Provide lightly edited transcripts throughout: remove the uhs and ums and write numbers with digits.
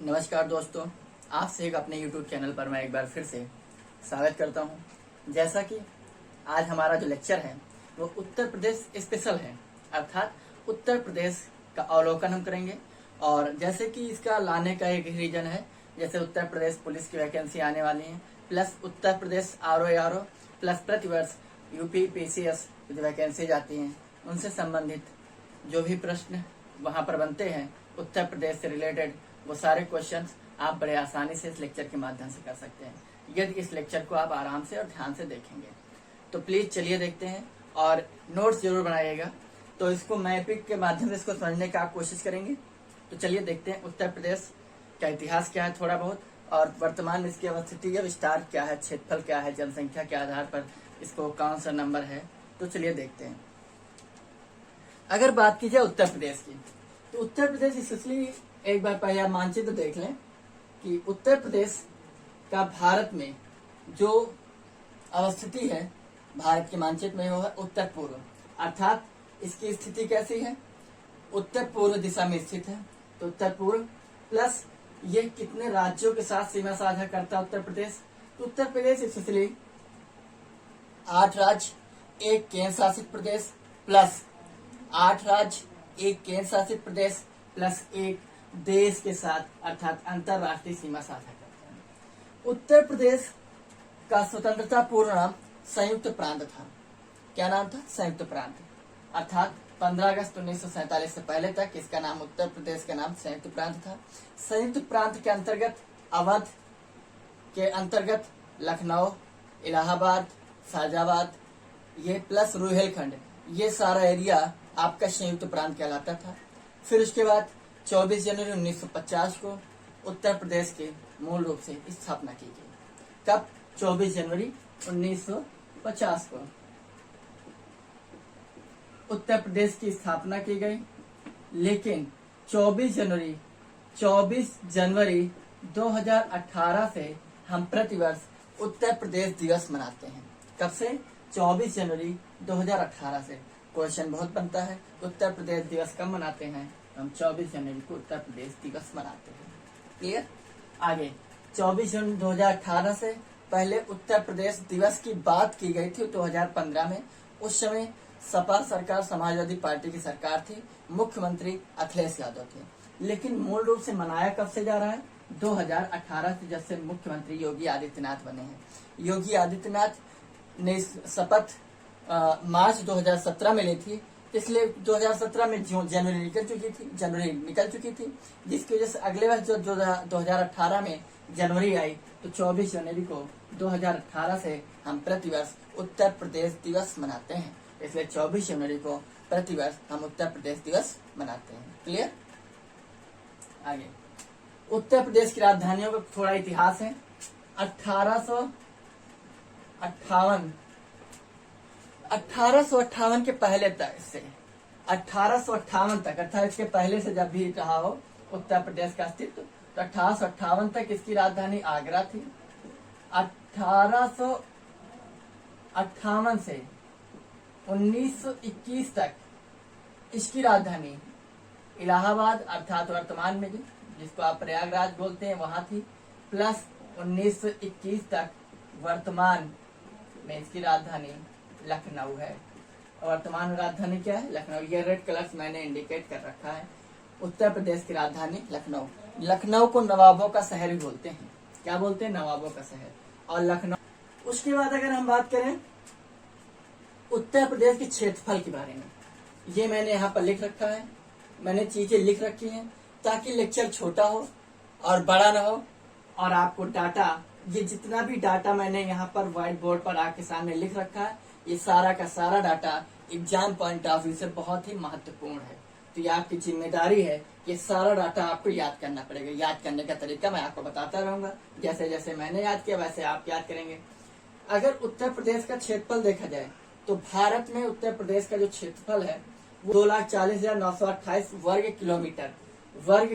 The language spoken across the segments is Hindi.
नमस्कार दोस्तों, आपसे एक अपने YouTube चैनल पर मैं एक बार फिर से स्वागत करता हूं। जैसा कि आज हमारा जो लेक्चर है वो उत्तर प्रदेश स्पेशल है, अर्थात उत्तर प्रदेश का अवलोकन हम करेंगे। और जैसे कि इसका लाने का एक रीजन है, जैसे उत्तर प्रदेश पुलिस की वैकेंसी आने वाली है, plus Uttar Pradesh RO plus प्रतिवर्ष UP PCS जो वैकेंसी आती हैं उनसे संबंधित जो भी प्रश्न वहां पर बनते हैं उत्तर प्रदेश से रिलेटेड, वो सारे क्वेश्चंस आप बड़े आसानी से इस लेक्चर के माध्यम से कर सकते हैं यदि इस लेक्चर को आप आराम से और ध्यान से देखेंगे। तो प्लीज चलिए देखते हैं और नोट्स जरूर बनाइएगा। तो इसको मैपिंग के माध्यम से इसको समझने का आप कोशिश करेंगे। तो चलिए देखते हैं उत्तर प्रदेश का इतिहास क्या है थोड़ा बहुत, और वर्तमान इसकी अवस्थिति या विस्तार क्या है, क्षेत्रफल क्या है, जनसंख्या के आधार पर इसको कौन सा नंबर है। तो चलिए देखते हैं। अगर बात की जाए उत्तर प्रदेश की, तो उत्तर प्रदेश इसलिए एक बार पहले आप मानचित्र देख लें कि उत्तर प्रदेश का भारत में जो अवस्थिति है भारत के मानचित्र में वो है उत्तर पूर्व, अर्थात इसकी स्थिति कैसी है, उत्तर पूर्व दिशा में स्थित है। तो उत्तर पूर्व प्लस ये कितने राज्यों के साथ सीमा साझा करता है उत्तर प्रदेश, तो उत्तर प्रदेश इसलिए 8 राज्य 1 केंद्र शासित प्रदेश प्लस 8 राज्य 1 केंद्र शासित प्रदेश प्लस 1 देश के साथ अर्थात अंतरराष्ट्रीय सीमा साझा करते हैं। उत्तर प्रदेश का स्वतंत्रता पूर्व नाम संयुक्त प्रांत था। क्या नाम था? संयुक्त प्रांत। अर्थात 15 अगस्त 1947 से पहले तक इसका नाम उत्तर प्रदेश का नाम संयुक्त प्रांत था। संयुक्त प्रांत के अंतर्गत अवध के अंतर्गत लखनऊ, इलाहाबाद, शाहजहाबाद ये प्लस रुहेलखंड, ये सारा एरिया आपका संयुक्त प्रांत कहलाता था। फिर उसके बाद 24 जनवरी 1950 को उत्तर प्रदेश के मूल रूप से स्थापना की गई। कब? 24 जनवरी 1950 को उत्तर प्रदेश की स्थापना की गई। लेकिन 24 जनवरी 2018 से हम प्रतिवर्ष उत्तर प्रदेश दिवस मनाते हैं। कब से? 24 जनवरी 2018 से। क्वेश्चन बहुत बनता है, उत्तर प्रदेश दिवस कब मनाते हैं? हम 24 जनवरी को उत्तर प्रदेश दिवस मनाते हैं। क्लियर? आगे 24 जून 2018 से पहले उत्तर प्रदेश दिवस की बात की गई थी 2015 में। उस समय सपा सरकार समाजवादी पार्टी की सरकार थी, मुख्यमंत्री अखिलेश यादव थे। लेकिन मूल रूप से मनाया कब से जा रहा है? 2018 से, जब से मुख्यमंत्री योगी आदित्यनाथ बने हैं। योगी आदित्यनाथ ने शपथ मार्च 2017 में ली थी, इसलिए 2017 में जनवरी निकल चुकी थी, जिसकी वजह से अगले वर्ष जो 2018 में जनवरी आई, तो 24 जनवरी को 2018 से हम प्रतिवर्ष उत्तर प्रदेश दिवस मनाते हैं। इसलिए 24 जनवरी को प्रतिवर्ष हम उत्तर प्रदेश दिवस मनाते हैं। क्लियर? आगे उत्तर प्रदेश की राजधानियों का थोड़ा इतिहास है। 1858 के पहले तक से 1858 तक, अर्थात इसके पहले से जब भी रहा हो उत्तर प्रदेश का अस्तित्व, तो 1858 तक इसकी राजधानी आगरा थी। 1858 से 1921 तक इसकी राजधानी इलाहाबाद अर्थात वर्तमान में जिसको आप प्रयागराज बोलते हैं वहां थी, प्लस 1921 तक वर्तमान में इसकी राजधानी लखनऊ है। वर्तमान राजधानी क्या है? लखनऊ। ये रेड कलर से मैंने इंडिकेट कर रखा है। उत्तर प्रदेश की राजधानी लखनऊ। लखनऊ को नवाबों का शहर भी बोलते हैं। क्या बोलते हैं? नवाबों का शहर। और लखनऊ। उसके बाद अगर हम बात करें उत्तर प्रदेश के क्षेत्रफल के बारे में, ये मैंने यहाँ पर लिख रखा है। मैंने चीजें लिख रखी हैं ताकि लेक्चर छोटा हो और बड़ा ना हो, और आपको डाटा, ये जितना भी डाटा मैंने यहाँ पर व्हाइट बोर्ड पर आपके सामने लिख रखा है, ये सारा का सारा data exam point of view से बहुत ही महत्वपूर्ण है। तो ये आपकी जिम्मेदारी है, ये सारा डाटा आपको याद करना पड़ेगा। याद करने का तरीका मैं आपको बताता रहूंगा, जैसे जैसे मैंने याद किया वैसे आप याद करेंगे। अगर उत्तर प्रदेश का क्षेत्रफल देखा जाए तो भारत में उत्तर प्रदेश का जो क्षेत्रफल है वो 2,40,928 वर्ग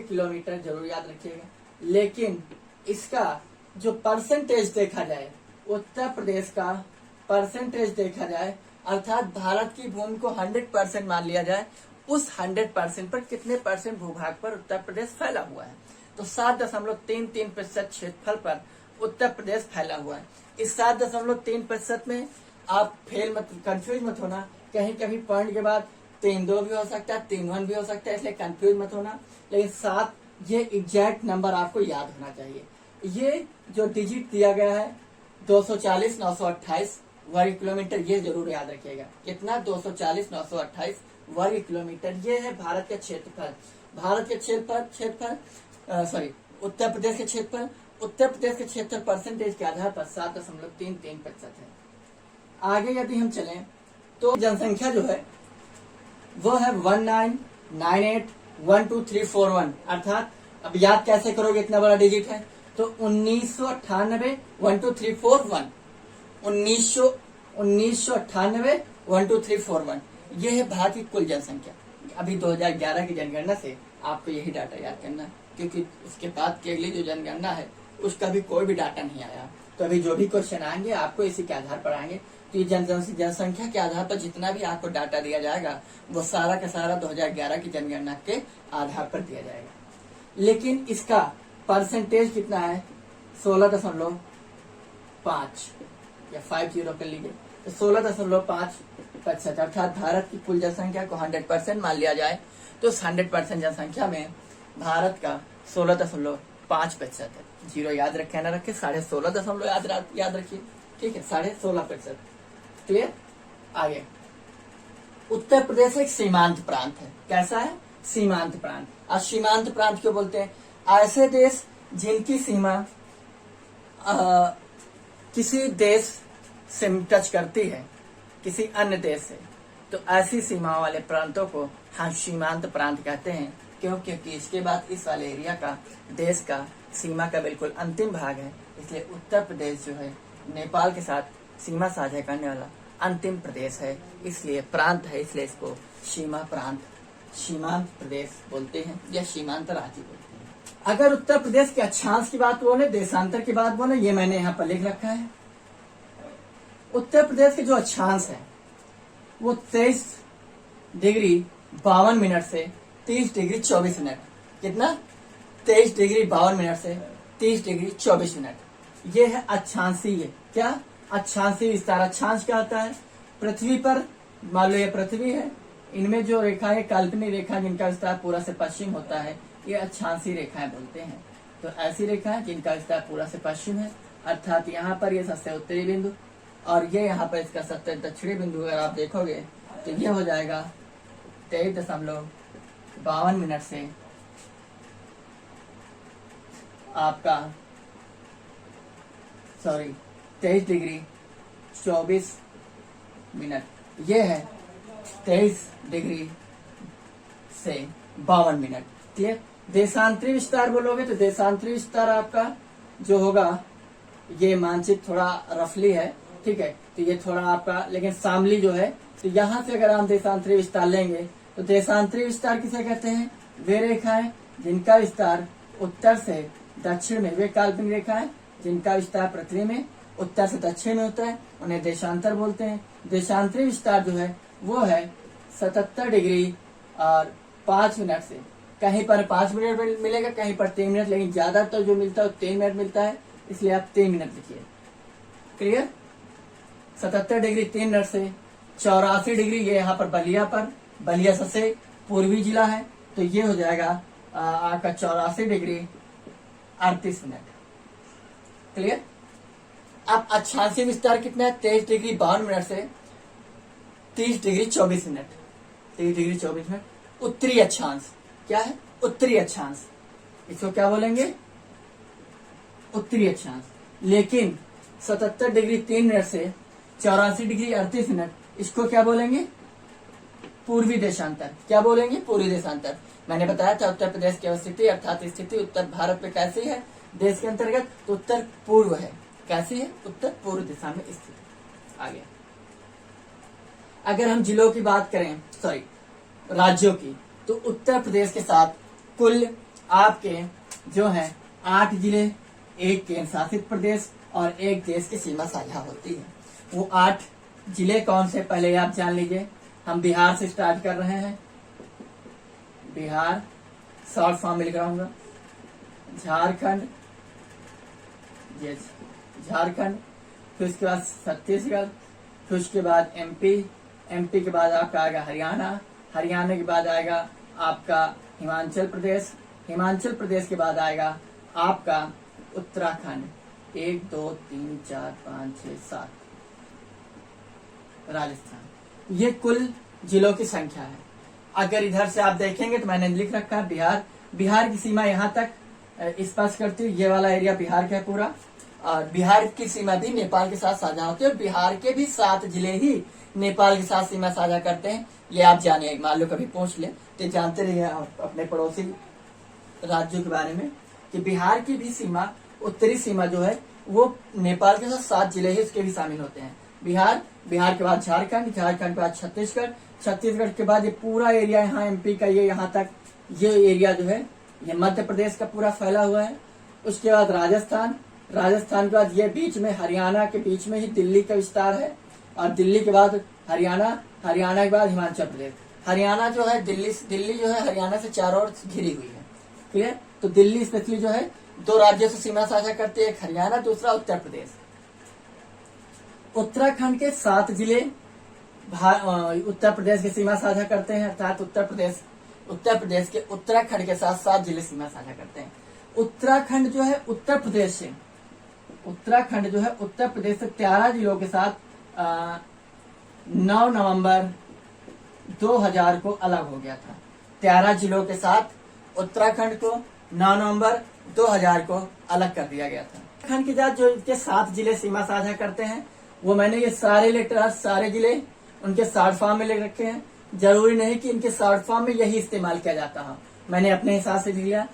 किलोमीटर जरूर याद रखिएगा। लेकिन इसका जो परसेंटेज देखा जाए, उत्तर प्रदेश का परसेंटेज देखा जाए, अर्थात भारत की भूमि को 100% मान लिया जाए, उस 100% पर कितने परसेंट भूभाग पर उत्तर प्रदेश फैला हुआ है? तो 7.33% क्षेत्रफल पर उत्तर प्रदेश फैला हुआ है। इस 7.3% में आप कंफ्यूज मत होना, कहीं कभी पॉइंट के बाद 3-2 भी हो सकता है, 3-1 भी हो सकता है, इसलिए कंफ्यूज मत होना। लेकिन 7 ये एग्जैक्ट नंबर आपको याद होना चाहिए। ये जो डिजिट दिया गया है 240,928 वर्ग किलोमीटर, ये जरूर याद रखिएगा। कितना? 240,928 वर्ग किलोमीटर। ये है भारत का क्षेत्रफल। भारत के क्षेत्रफल उत्तर प्रदेश के क्षेत्रफल। उत्तर प्रदेश के क्षेत्रफल परसेंटेज के आधार पर 7.33% है। आगे यदि हम चलें तो जनसंख्या जो है वो है 19981234 अर्थात अब याद कैसे करोगे, इतना बड़ा डिजिट है तो 1998 12341 1998 12341 ये है भारत की कुल जनसंख्या। अभी 2011 की जनगणना से आपको यही डाटा याद करना है, क्योंकि उसके बाद की अगली जो जनगणना है उसका भी कोई भी डाटा नहीं आया। तो अभी जो भी क्वेश्चन आएंगे आपको इसी के आधार पर आएंगे। तो ये जनसंख्या के आधार पर जितना भी आपको डाटा दिया जाएगा वो सारा का सारा 2011 की जनगणना के आधार पर दिया जाएगा। लेकिन इसका परसेंटेज कितना है? 16.5 या 50 कर लीजिए, तो 16.5% अर्थात भारत की कुल जनसंख्या को 100% मान लिया जाए तो उस 100% जनसंख्या में भारत का 16.5% है। जीरो याद रखे ना रखे, 16.5 याद रखिए, ठीक है, 16.5%। क्लियर? आगे उत्तर प्रदेश एक सीमांत प्रांत है। कैसा है? सीमांत प्रांत। और सीमांत प्रांत क्यों बोलते हैं? ऐसे देश जिनकी सीमा किसी देश से टच करती है, किसी अन्य देश से, तो ऐसी सीमा वाले प्रांतों को हम सीमांत प्रांत कहते हैं। क्यों? क्योंकि इसके बाद इस वाले एरिया का, देश का सीमा का बिल्कुल अंतिम भाग है, इसलिए उत्तर प्रदेश जो है नेपाल के साथ सीमा साझा करने वाला अंतिम प्रदेश है, इसलिए प्रांत है, इसलिए इसको सीमांत प्रदेश बोलते हैं या सीमांत राज्य बोलते हैं। अगर उत्तर प्रदेश के अक्षांश की बात बोले, देशांतर की बात बोले, ये मैंने यहाँ पर लिख रखा है। उत्तर प्रदेश के जो अक्षांश है वो 23°52 से 30°24। कितना? 23°52 से 30°24। ये है अक्षांशीय। क्या? अक्षांशीय विस्तार। अक्षांश क्या होता है? पृथ्वी पर मान लो ये पृथ्वी है, इनमें जो रेखा है काल्पनिक रेखा जिनका विस्तार पूरा से पश्चिम होता है, ये अक्षांशीय रेखाएं बोलते हैं। तो ऐसी रेखाएं जिनका विस्तार पूरा से पश्चिम है, अर्थात यहाँ पर ये सबसे उत्तरी बिंदु और ये यहाँ पर इसका सबसे दक्षिणी बिंदु अगर आप देखोगे तो ये हो जाएगा 23.52 से आपका 23°24। ये है 23° से 52। क्लियर? देशांतरी विस्तार बोलोगे तो देशांतरी विस्तार आपका जो होगा, ये मानचित्र थोड़ा रफली है, ठीक है, तो ये थोड़ा आपका, लेकिन शामली जो है, तो यहाँ से अगर हम देशांतरी विस्तार लेंगे तो देशांतरी विस्तार किसे कहते हैं? वे रेखाएं जिनका विस्तार उत्तर से दक्षिण में, वे काल्पनिक रेखाएं जिनका विस्तार पृथ्वी में उत्तर से दक्षिण में होता है, उन्हें देशांतर बोलते हैं। देशांतरी विस्तार जो है वो है 77°5 से, कहीं पर 5 मिनट मिलेगा, कहीं पर 3 मिनट, लेकिन ज्यादातर जो मिलता है 3 मिनट मिलता है, इसलिए आप 3 मिनट लिखिए। क्लियर? 77°3 से 84°, ये यहाँ पर बलिया सबसे पूर्वी जिला है, तो ये हो जाएगा आपका 84°38। क्लियर? अब अक्षांशीय विस्तार कितना है? 23°52 से 30°24। 30°24। उत्तरी अक्षांश क्या है? उत्तरी अक्षांश, इसको क्या बोलेंगे? उत्तरी अक्षांश। लेकिन 77°3 से 84°38, इसको क्या बोलेंगे? पूर्वी देशांतर। क्या बोलेंगे? पूर्वी देशांतर। मैंने बताया था उत्तर प्रदेश की अवस्थिति अर्थात स्थिति उत्तर भारत में कैसी है देश के अंतर्गत, तो उत्तर पूर्व है। कैसी है? उत्तर पूर्व दिशा में स्थित। आ गया। अगर हम जिलों की बात करें, राज्यों की, तो उत्तर प्रदेश के साथ कुल आपके जो हैं 8 जिले, एक केंद्र शासित प्रदेश और एक देश की सीमा साझा होती है। वो 8 जिले कौन से, पहले आप जान लीजिए। हम बिहार से स्टार्ट कर रहे हैं। बिहार शॉर्ट फॉर्म में लिख रहा हूँ, झारखंड, ये झारखंड, फिर उसके बाद छत्तीसगढ़, फिर उसके बाद एमपी, एमपी के बाद आपका आएगा हरियाणा, हरियाणा के बाद आएगा आपका हिमाचल प्रदेश, हिमाचल प्रदेश के बाद आएगा आपका उत्तराखंड, 1 2 3 4 5 6 7, राजस्थान। ये कुल जिलों की संख्या है। अगर इधर से आप देखेंगे तो मैंने लिख रखा है बिहार, बिहार की सीमा यहाँ तक स्पर्श करती है, ये वाला एरिया बिहार का है पूरा, और बिहार की सीमा भी नेपाल के साथ साझा होती है, और बिहार के भी 7 जिले ही नेपाल के साथ सीमा साझा करते हैं। ये आप जानिए, मान लो कभी पूछ ले तो जानते रहिए आप अपने पड़ोसी राज्यों के बारे में कि बिहार की भी सीमा, उत्तरी सीमा जो है वो नेपाल के साथ 7 जिले ही उसके भी शामिल होते हैं। बिहार, बिहार के बाद झारखंड, झारखंड के बाद छत्तीसगढ़, छत्तीसगढ़ के बाद ये पूरा एरिया यहाँ एमपी का, ये यहाँ तक ये एरिया जो है ये मध्य प्रदेश का पूरा फैला हुआ है। उसके बाद राजस्थान, राजस्थान के बाद ये बीच में हरियाणा के बीच में ही दिल्ली का विस्तार है, और दिल्ली के बाद हरियाणा, हरियाणा के बाद हिमाचल प्रदेश। हरियाणा जो है दिल्ली जो है हरियाणा से चारों ओर घिरी हुई है, क्लियर। तो दिल्ली स्पेशली जो है 2 राज्यों से सीमा साझा करती है, एक हरियाणा, दूसरा उत्तर प्रदेश। उत्तराखंड के 7 जिले उत्तर प्रदेश की सीमा साझा करते हैं, अर्थात उत्तर प्रदेश के उत्तराखंड के साथ 7 जिले सीमा साझा करते हैं। उत्तराखंड जो है उत्तर प्रदेश से, उत्तराखंड जो है उत्तर प्रदेश से 13 जिलों के साथ 9 नवंबर 2000 को अलग हो गया था। 13 जिलों के साथ उत्तराखंड को 9 नवंबर 2000 को अलग कर दिया गया था। उत्तराखंड के साथ जो इनके 7 जिले सीमा साझा करते हैं, वो मैंने ये सारे लेटर, सारे जिले उनके शॉर्ट फॉर्म में लिख रखे हैं। जरूरी नहीं कि इनके शॉर्ट फॉर्म में यही इस्तेमाल किया जाता हो, मैंने अपने हिसाब से लिख लिया।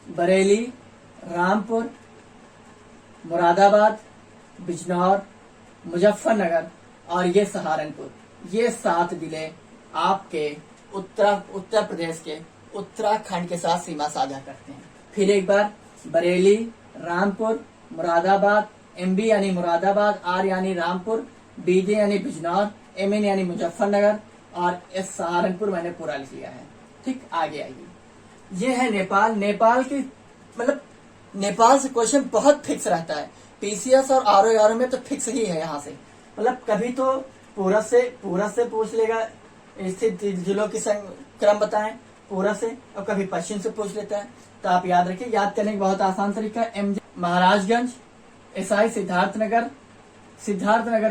बरेली, रामपुर, मुरादाबाद, बिजनौर, मुजफ्फरनगर और ये सहारनपुर, ये 7 जिले आपके उत्तर प्रदेश के उत्तराखंड के साथ सीमा साझा करते हैं। फिर एक बार, बरेली, रामपुर, मुरादाबाद, एमबी यानी मुरादाबाद, आर यानी रामपुर, बीजे यानी बिजनौर, एमएन यानी मुजफ्फरनगर और एस सहारनपुर मैंने पूरा लिख लिया है। ठीक, आगे आइए। ये है नेपाल। नेपाल की मतलब नेपाल से क्वेश्चन बहुत फिक्स रहता है, पीसीएस और आरओ में तो फिक्स ही है। यहाँ से मतलब कभी तो पूरा से पूछ लेगा, स्थित जिलों की क्रम बताएं पूरा से, और कभी पश्चिम से पूछ लेता है। तो आप याद रखिए, याद करने का बहुत आसान तरीका है। एमजे महाराजगंज, एसआई सिद्धार्थनगर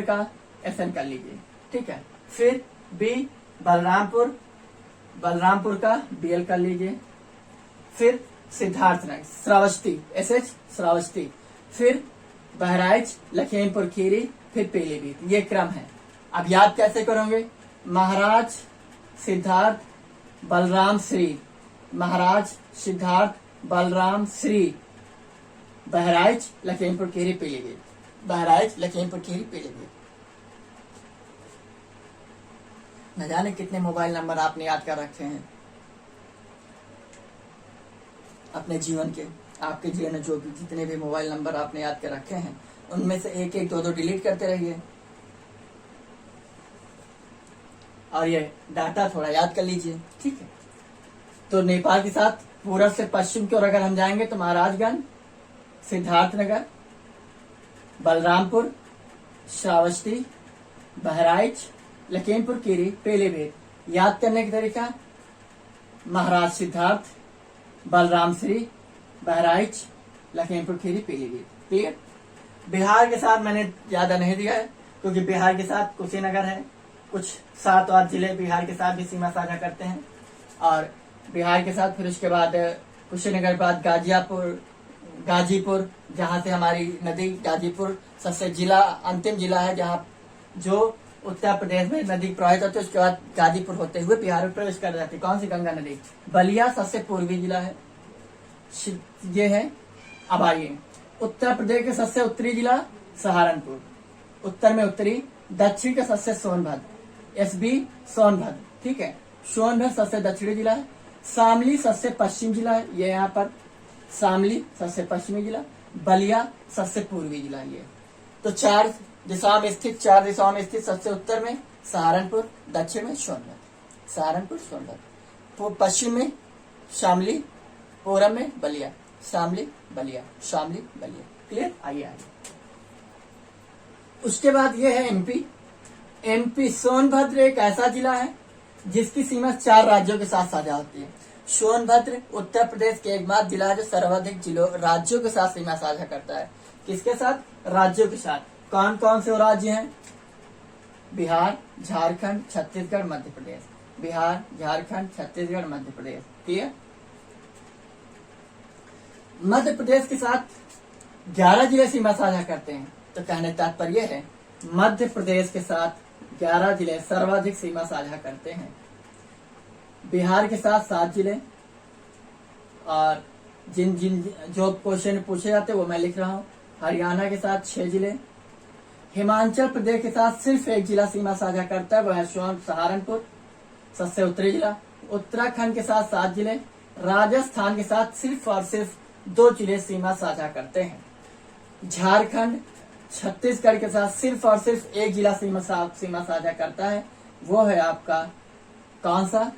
का एसएन कर लीजिए, ठीक है। फिर बी बलरामपुर का बीएल कर लीजिए। फिर सिद्धार्थनगर, श्रावस्ती, एसएच श्रावस्ती। फिर बहराइच, लखीमपुर खीरी, फिर पीलीभीत। ये क्रम है। अब याद कैसे करोगे? महाराज सिद्धार्थ बलराम श्री, महाराज सिद्धार्थ बलराम श्री, बहराइच, लखीमपुर खीरी, पीलीभीत, बहराइच, लखीमपुर खीरी, पीलीभीत। न जाने कितने मोबाइल नंबर आपने याद कर रखे हैं अपने जीवन के। आपके जीवन में जो भी जितने भी मोबाइल नंबर आपने याद कर रखे हैं, उनमें से 1-1, 2-2 डिलीट करते रहिए, और ये डाटा थोड़ा याद कर लीजिए, ठीक है। तो नेपाल के साथ पूरब से पश्चिम की ओर अगर हम जाएंगे तो महाराजगंज, सिद्धार्थनगर, बलरामपुर, श्रावस्ती, बहराइच, लखीमपुर खीरी, पीलीभीत। याद करने का तरीका, महाराज सिद्धार्थ बलराम श्री, बहराइच, लखीमपुर खीरी, पीलीभीत। क्लियर? बिहार के साथ मैंने ज्यादा नहीं दिया है, क्योंकि बिहार के साथ कुशीनगर है, कुछ 7-8 जिले बिहार के साथ भी सीमा साझा करते हैं। और बिहार के साथ फिर उसके बाद कुशीनगर के बाद गाजीपुर, जहां से हमारी नदी गाजीपुर सबसे जिला अंतिम जिला है, जहां जो उत्तर प्रदेश में नदी प्रवाहित होती है। उसके बाद गाजीपुर होते हुए बिहार में प्रवेश कर जाती है। कौन सी? गंगा नदी। बलिया सबसे पूर्वी जिला है, ये है। अब आइए, उत्तर प्रदेश के सबसे उत्तरी जिला सहारनपुर, उत्तर में उत्तरी। दक्षिण का सबसे सोनभद्र, एसबी सोनभद्र, ठीक है। सोनभद्र सबसे दक्षिणी जिला है। शामली सबसे पश्चिम जिला है, ये यहाँ पर शामली सबसे पश्चिमी जिला। बलिया सबसे पूर्वी जिला। ये तो 4 दिशाओं में स्थित सबसे उत्तर में सहारनपुर, दक्षिण में सोनभद्र, सहारनपुर सोनभद्र, पश्चिम में शामली, पूरब में बलिया। शामली बलिया, शामली बलिया। क्लियर? आइए आइए। उसके बाद ये है एमपी। एमपी सोनभद्र एक ऐसा जिला है जिसकी सीमा 4 राज्यों के साथ साझा होती है। सोनभद्र उत्तर प्रदेश के एकमात्र जिला है जो सर्वाधिक जिलों राज्यों के साथ सीमा साझा करता है। किसके साथ? राज्यों के साथ। कौन कौन से राज्य हैं? बिहार, झारखंड, छत्तीसगढ़, मध्य प्रदेश। बिहार, झारखंड, छत्तीसगढ़, मध्य प्रदेश। क्लियर? मध्य प्रदेश के साथ 11 जिले सीमा साझा करते हैं। तो कहने तात्पर्य है मध्य प्रदेश के साथ 11 जिले सर्वाधिक सीमा साझा करते हैं। बिहार के साथ 7 जिले, और जिन जिन जो क्वेश्चन पूछे जाते हैं वो मैं लिख रहा हूं। हरियाणा के साथ 6 जिले। हिमाचल प्रदेश के साथ सिर्फ 1 जिला सीमा साझा करता है, वो है सहारनपुर, सबसे उत्तरी जिला। उत्तराखंड के साथ 7 जिले। राजस्थान के साथ सिर्फ और सिर्फ 2 जिले सीमा साझा करते हैं। झारखंड छत्तीसगढ़ के साथ सिर्फ और सिर्फ 1 जिला सीमा साझा करता है, वो है आपका कौन सा?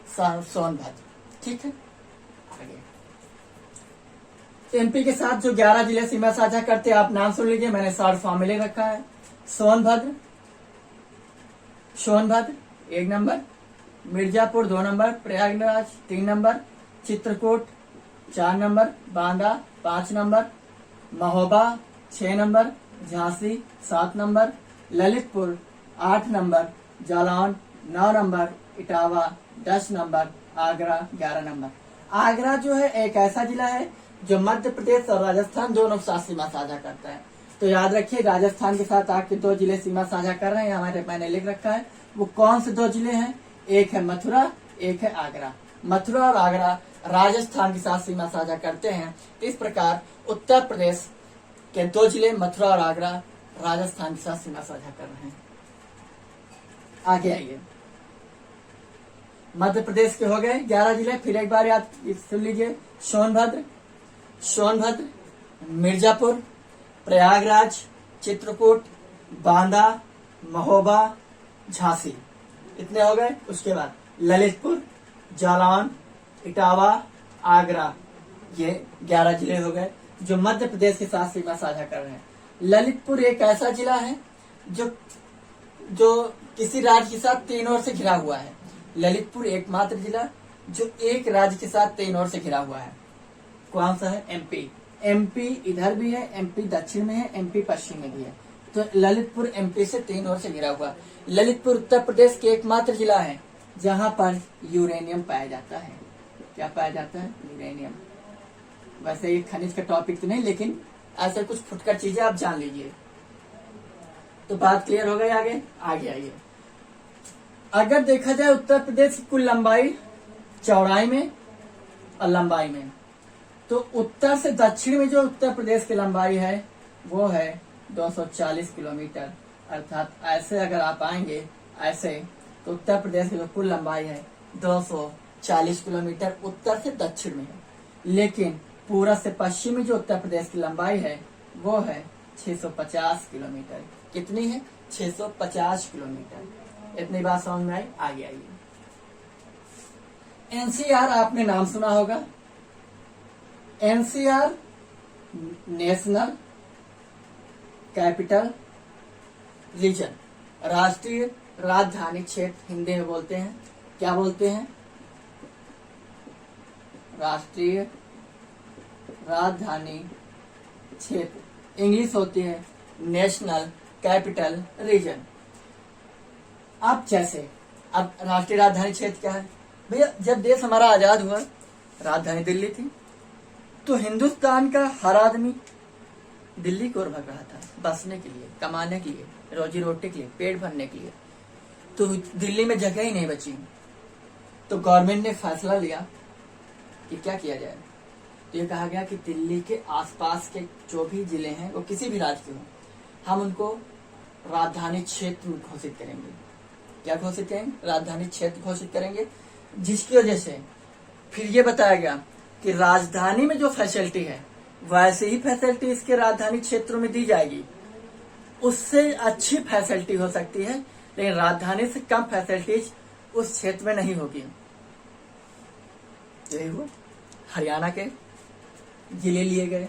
सोनभद्र। ठीक है, आगे। एमपी के साथ जो 11 जिले सीमा साझा करते हैं, आप नाम सुन लीजिए, मैंने शॉर्ट फॉर्म में ले रखा है। Sonbhadra 1 number, Mirzapur 2 number, Prayagraj 3 number, Chitrakoot 4 number, Banda 5 number, Mahoba 6 number, Jhansi 7 number, Lalitpur 8 number, Jalaun 9 number, Etawah 10 number, Agra 11 number. Agra जो है एक ऐसा जिला है जो मध्य प्रदेश और राजस्थान दोनों के साथ सीमा साझा करता है। तो याद रखिए, राजस्थान के साथ आपके 2 जिले सीमा साझा कर रहे हैं, हमारे मैंने लिख रखा है। वो कौन से 2 जिले हैं? एक है मथुरा, एक है आगरा। मथुरा और आगरा राजस्थान के साथ सीमा साझा करते हैं। इस प्रकार उत्तर प्रदेश के 2 जिले मथुरा और आगरा राजस्थान के साथ सीमा साझा कर रहे हैं। आगे आइए। मध्य प्रदेश के हो गए 11 जिले, फिर एक बार याद सुन लीजिए। सोनभद्र, मिर्जापुर, प्रयागराज, चित्रकूट, बांदा, महोबा, झांसी, इतने हो गए। उसके बाद ललितपुर, जालौन, इटावा, आगरा, ये 11 जिले हो गए जो मध्य प्रदेश के साथ सीमा साझा कर रहे हैं। ललितपुर एक ऐसा जिला है जो किसी राज्य के साथ 3 ओर से घिरा हुआ है। ललितपुर एकमात्र जिला जो एक राज्य के साथ 3 ओर से घिरा हुआ है। कौन सा है? एमपी। एमपी इधर भी है, एमपी दक्षिण में है, एमपी पश्चिम में भी है। तो ललितपुर एमपी से 3 ओर से घिरा हुआ। ललितपुर उत्तर प्रदेश के एकमात्र जिला है जहां पर यूरेनियम पाया जाता है। क्या पाया जाता है? यूरेनियम। वैसे ये खनिज का टॉपिक तो नहीं, लेकिन ऐसे कुछ फुटकर चीजें आप जान लीजिए। तो बात क्लियर हो गई। आगे आइए। अगर देखा जाए उत्तर प्रदेश की कुल लंबाई, चौड़ाई में और लंबाई में, तो उत्तर से दक्षिण में जो उत्तर प्रदेश की लंबाई है वो है 240 किलोमीटर। अर्थात ऐसे अगर आप आएंगे ऐसे, तो उत्तर प्रदेश की जो कुल लंबाई है 240 किलोमीटर उत्तर से दक्षिण में है। लेकिन पूरब से पश्चिम में जो उत्तर प्रदेश की लंबाई है वो है 650 किलोमीटर। कितनी है? 650 किलोमीटर। इतनी बात समझ में आई? आगे आइए। एनसीआर आपने नाम सुना होगा। एनसीआर नेशनल कैपिटल रीजन, राष्ट्रीय राजधानी क्षेत्र हिंदी में बोलते हैं। क्या बोलते हैं? राष्ट्रीय राजधानी क्षेत्र। इंग्लिश होती है नेशनल कैपिटल रीजन। अब राष्ट्रीय राजधानी क्षेत्र क्या है भैया? जब देश हमारा आजाद हुआ, राजधानी दिल्ली थी, तो हिंदुस्तान का हर आदमी दिल्ली की ओर भग रहा था, बसने के लिए, कमाने के लिए, रोजी रोटी के लिए, पेट भरने के लिए। तो दिल्ली में जगह ही नहीं बची। तो गवर्नमेंट ने फैसला लिया कि क्या किया जाए। तो ये कहा गया कि दिल्ली के आसपास के जो भी जिले हैं, वो किसी भी राज्य के हों, हम उनको राजधानी क्षेत्र घोषित करेंगे। क्या घोषित करेंगे? राजधानी क्षेत्र घोषित करेंगे। जिसकी वजह से फिर ये बताया गया कि राजधानी में जो फैसिलिटी है वैसे ही फैसिलिटी इसके राजधानी क्षेत्रों में दी जाएगी। उससे अच्छी फैसिलिटी हो सकती है, लेकिन राजधानी से कम फैसिलिटीज उस क्षेत्र में नहीं होगी। यही हुआ हरियाणा के जिले लिए गए,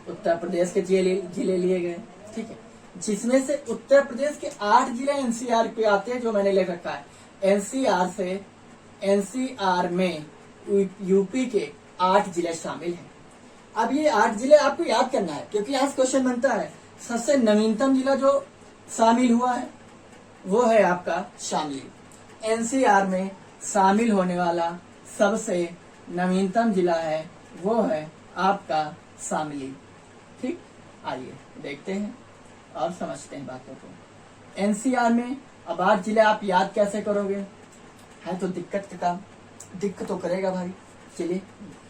उत्तर प्रदेश के जिले लिए गए, ठीक है, जिसमें से उत्तर प्रदेश के 8 जिले एनसीआर पे आते हैं, जो मैंने लिख रखा है। एनसीआर में यूपी के 8 जिले शामिल हैं। अब ये 8 जिले आपको याद करना है, क्योंकि आज क्वेश्चन बनता है। सबसे नवीनतम जिला जो शामिल हुआ है वो है आपका शामली। एनसीआर में शामिल होने वाला सबसे नवीनतम जिला है वो है आपका शामली। ठीक, आइए देखते हैं और समझते हैं बातों को। एनसीआर में अब 8 जिले आप याद कैसे करोगे, है तो दिक्कत तो करेगा भाई। चलिए,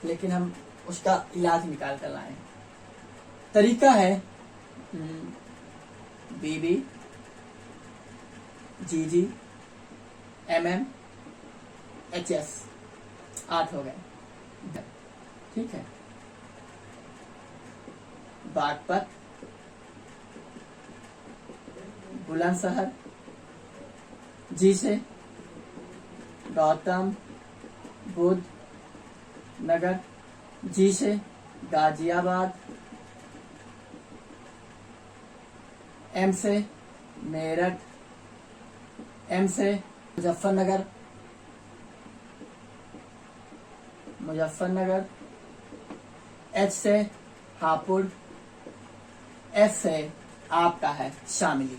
लेकिन हम उसका इलाज निकाल कर लाए। तरीका है बीबी, जीजी, एमएम, एचएस, 8 हो गए, ठीक है। बागपत, बुलंदशहर, जी से गौतम बुद्ध नगर, जी से गाजियाबाद, एम से मेरठ, एम से मुजफ्फरनगर, एच से हापुड़, एस से आपका है शामली।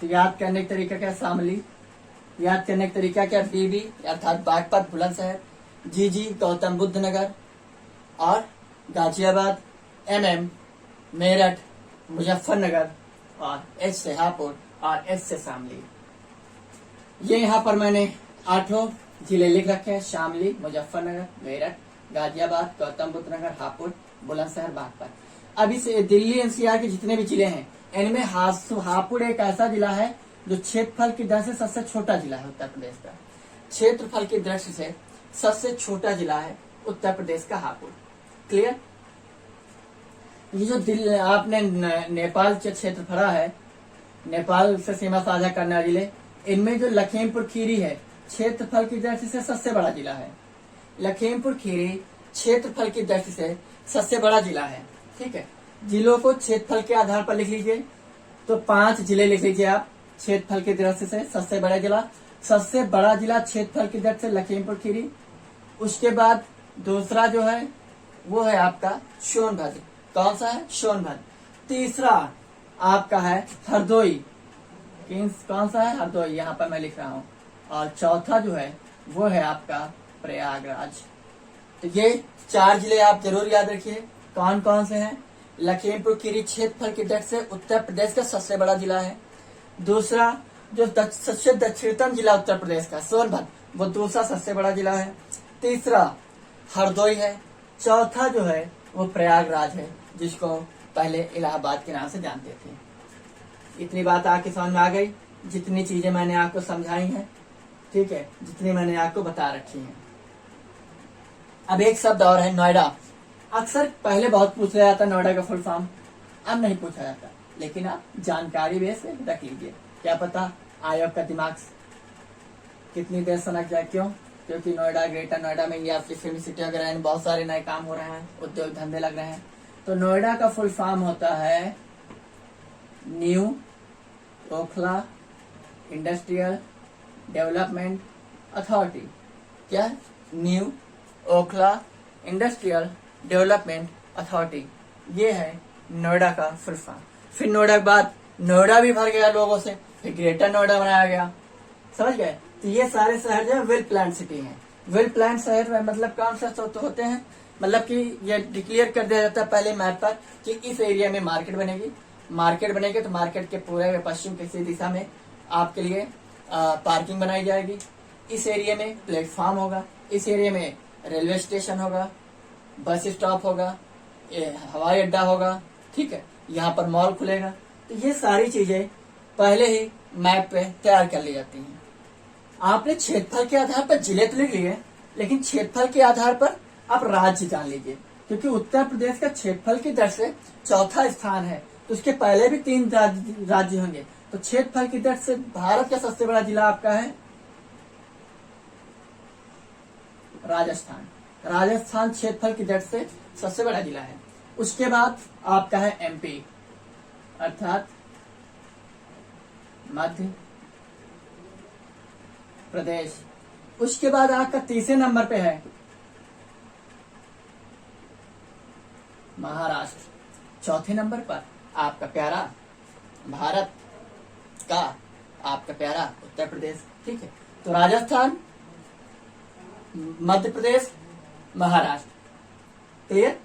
तो याद करने का तरीका क्या? शामली। याद करने का तरीका क्या? बीबी अर्थात बागपत बुलंदशहर, जीजी गौतम बुद्ध नगर और गाजियाबाद, एमएम मेरठ मुजफ्फरनगर और एच से हापुड़ और एस से शामली। ये यहाँ पर मैंने 8 जिले लिख रखे हैं, शामली, मुजफ्फरनगर, मेरठ, गाजियाबाद, गौतम बुद्ध नगर, हापुड़, बुलंदशहर, बागपत। अभी से दिल्ली एनसीआर के जितने भी जिले हैं इनमें हापुड़ एक ऐसा जिला है जो क्षेत्रफल की दृष्टि से सबसे छोटा जिला है उत्तर प्रदेश का। क्षेत्रफल की दृष्टि से सबसे छोटा जिला है उत्तर प्रदेश का हापुड़। क्लियर? ये जो आपने नेपाल के क्षेत्र भरा है, नेपाल से सीमा साझा करने वाले जिले, इनमें जो लखीमपुर खीरी है क्षेत्रफल की दृष्टि से सबसे बड़ा जिला है। लखीमपुर खीरी क्षेत्रफल की दृष्टि से सबसे बड़ा जिला है। ठीक है, जिलों को क्षेत्रफल के आधार पर लिख लीजिए। तो 5 जिले लिख लीजिए आप क्षेत्रफल की दृष्टि से सबसे बड़ा जिला क्षेत्रफल की दृष्टि से लखीमपुर खीरी। उसके बाद दूसरा जो है वो है आपका सोनभद्र। कौन सा है? सोनभद्र। तीसरा आपका है हरदोई। कौन सा है? हरदोई, यहाँ पर मैं लिख रहा हूँ। और चौथा जो है वो है आपका प्रयागराज। तो ये 4 जिले आप जरूर याद रखिए। कौन कौन से हैं? लखीमपुर खीरी क्षेत्रफल की दृष्टि से उत्तर प्रदेश का सबसे बड़ा जिला है। दूसरा जो सबसे दक्षिणतम जिला उत्तर प्रदेश का सोनभद्र, वो दूसरा सबसे बड़ा जिला है। तीसरा हरदोई है। चौथा जो है वो प्रयागराज है, जिसको पहले इलाहाबाद के नाम से जानते थे। इतनी बात आपके समझ में आ गई? जितनी चीजें मैंने आपको समझाई हैं, ठीक है, जितनी मैंने आपको बता रखी हैं। अब एक शब्द और है, नोएडा। अक्सर पहले बहुत पूछा जाता नोएडा का फुल फॉर्म, अब नहीं पूछा जाता, लेकिन आप जानकारी बेस से रख लीजिए। क्या पता आयोग का दिमाग कितनी देर सनक जाए। क्यों? क्योंकि नोएडा, ग्रेटर नोएडा में इंडिया की फिल्म सिटी वगैरह है, बहुत सारे नए काम हो रहे हैं, उद्योग धंधे लग रहे हैं। तो नोएडा का फुल फॉर्म होता है new Okhla industrial development authority. क्या? New Okhla industrial development authority. ये है नोएडा का फुल फॉर्म। फिर नोएडा के बाद नोएडा भी भर गया लोगों से, फिर ग्रेटर नोएडा बनाया गया। समझ गए? तो ये सारे शहर जो है वेल प्लान सिटी हैं। वेल प्लान शहर में मतलब कौन से होते हैं? मतलब कि ये डिक्लेयर कर दिया जाता है पहले मैप पर कि इस एरिया में मार्केट बनेगी। तो मार्केट के पूरे पश्चिम किसी दिशा में आपके लिए पार्किंग बनाई जाएगी। इस एरिया में प्लेटफॉर्म होगा, इस एरिया में रेलवे स्टेशन होगा, बस स्टॉप होगा, हवाई अड्डा होगा। ठीक है, यहाँ पर मॉल खुलेगा। तो ये सारी चीजें पहले ही मैप पे तैयार कर ली जाती हैं। आपने क्षेत्रफल के आधार पर जिले तो लिख लिए, लेकिन क्षेत्रफल के आधार पर आप राज्य जान लीजिए, क्योंकि उत्तर प्रदेश का क्षेत्रफल की दृष्टि से चौथा स्थान है। तो उसके पहले भी 3 राज्य होंगे। तो क्षेत्रफल की दृष्टि से भारत का सबसे बड़ा जिला आपका है राजस्थान। राजस्थान क्षेत्रफल की दृष्टि से सबसे बड़ा जिला है। उसके बाद आपका है एमपी अर्थात मध्य प्रदेश। उसके बाद आपका तीसरे नंबर पे है महाराष्ट्र। चौथे नंबर पर आपका प्यारा भारत का आपका प्यारा उत्तर प्रदेश। ठीक है, तो राजस्थान, मध्य प्रदेश, महाराष्ट्र, क्लियर।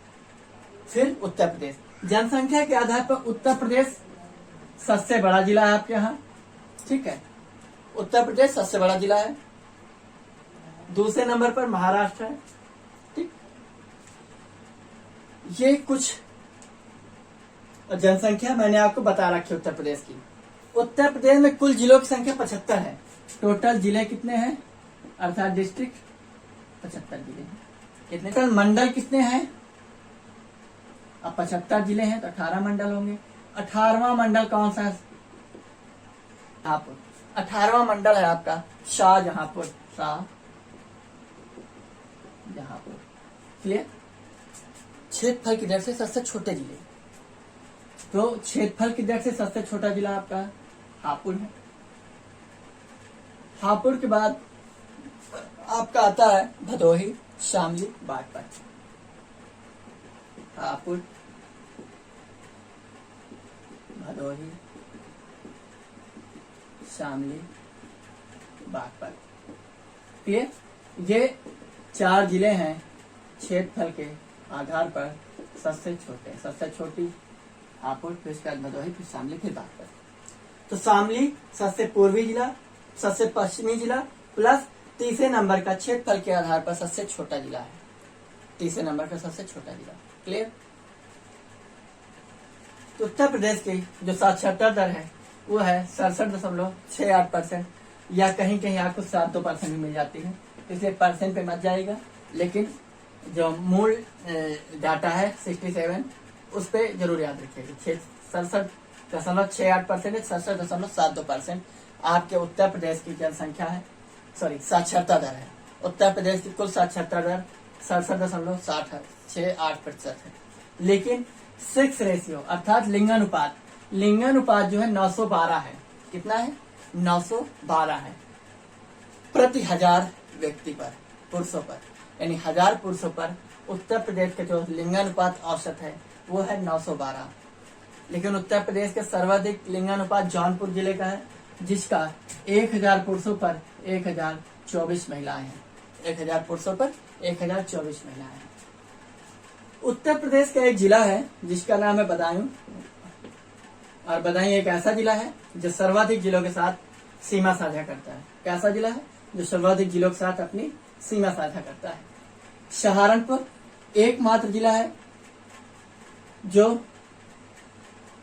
फिर उत्तर प्रदेश। जनसंख्या के आधार पर उत्तर प्रदेश सबसे बड़ा जिला है आपके यहाँ। ठीक है, उत्तर प्रदेश सबसे बड़ा जिला है। दूसरे नंबर पर महाराष्ट्र है। ठीक, ये कुछ जनसंख्या मैंने आपको बता रखी उत्तर प्रदेश की। उत्तर प्रदेश में कुल जिलों की संख्या 75 है। टोटल जिले कितने हैं अर्थात डिस्ट्रिक्ट 75 जिले हैं। कितने टोटल मंडल कितने हैं? अब 75 जिले हैं तो 18 मंडल होंगे। 18वां मंडल कौन सा है? शाहपुर। 18वां मंडल है आपका शाहजहांपुर। शाहजहांपुर, क्लियर। क्षेत्रफल की दृष्टि से सबसे छोटे जिले, तो क्षेत्रफल की दृष्टि से सबसे छोटा जिला आपका हापुड़ है। हापुड़ के बाद आपका आता है भदोही, शामली, बागपत। हापुड़, भदोही, शामली, बागपत। ये 4 जिले हैं क्षेत्रफल के आधार पर सबसे छोटे। सबसे छोटी हापुड़, फिर उसके बाद भदोही, फिर शामली, फिर बागपत। तो शामली सबसे पूर्वी जिला, सबसे पश्चिमी जिला, प्लस तीसरे नंबर का क्षेत्रफल के आधार पर सबसे छोटा जिला है। तीसरे नंबर का सबसे छोटा जिला, क्लियर। तो उत्तर प्रदेश की जो साक्षरता दर है वो है 67.68%, या कहीं कहीं आपको 72% भी मिल जाती है, इसलिए परसेंट पे मत जाएगा। लेकिन जो मूल डाटा है 67, उस पे जरूर याद रखिएगा। 67.68% है, 67.72% आपके उत्तर प्रदेश की जनसंख्या है, सॉरी साक्षरता दर है। उत्तर प्रदेश की कुल साक्षरता दर 67.68% है। लेकिन 6 रेशियो अर्थात लिंगानुपात, लिंगानुपात जो है 912 है। कितना है? 912 है प्रति 1000 व्यक्ति पर, पुरुषों पर, यानी 1000 पुरुषों पर उत्तर प्रदेश का जो लिंगानुपात औसत है वो है 912। लेकिन उत्तर प्रदेश के सर्वाधिक लिंगानुपात जौनपुर जिले का है, जिसका 1000 पुरुषों पर 1024 महिलाएं हैं। 1000 पुरुषों पर 1024 महिलाएं हैं। उत्तर प्रदेश का एक जिला है जिसका नाम है बदायूं, और बदायूं एक ऐसा जिला है जो सर्वाधिक जिलों के साथ सीमा साझा करता है। कैसा जिला है? जो सर्वाधिक जिलों के साथ अपनी सीमा साझा करता है। सहारनपुर एकमात्र जिला है जो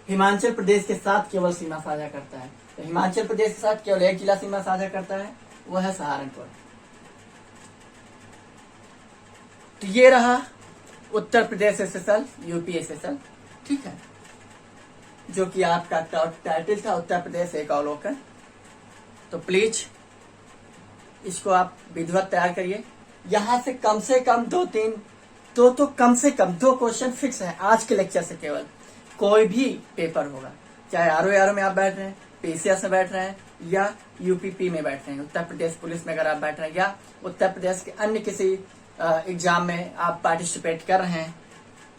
हिमाचल प्रदेश के साथ केवल सीमा साझा करता है। तो हिमाचल प्रदेश के साथ केवल एक जिला सीमा साझा करता है, वो है सहारनपुर। तो ये रहा Uttar Pradesh SSL, UP SSL, ठीक है, जो कि आपका टाइटल था उत्तर प्रदेश एक अवलोकन। तो प्लीज इसको आप विधिवत तैयार करिए। यहां से कम 2 कम से कम 2 क्वेश्चन फिक्स है आज के लेक्चर से। केवल कोई भी पेपर होगा, चाहे आरओ में आप बैठ रहे हैं, पीसीएस में बैठ रहे हैं, या यूपीपी में बैठ रहे हैं, उत्तर प्रदेश पुलिस में अगर आप बैठ रहे हैं, या उत्तर प्रदेश के अन्य किसी एग्जाम में आप पार्टिसिपेट कर रहे हैं,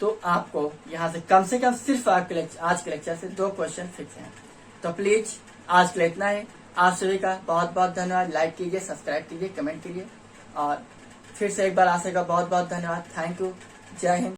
तो आपको यहाँ से कम सिर्फ आपके आज के लेक्चर से 2 क्वेश्चन फिक्स हैं। तो प्लीज आज के लिए इतना है। आप सभी का बहुत बहुत धन्यवाद। लाइक कीजिए, सब्सक्राइब कीजिए, कमेंट कीजिए, और फिर से एक बार आप सभी का बहुत बहुत धन्यवाद। Thank you. जय हिंद।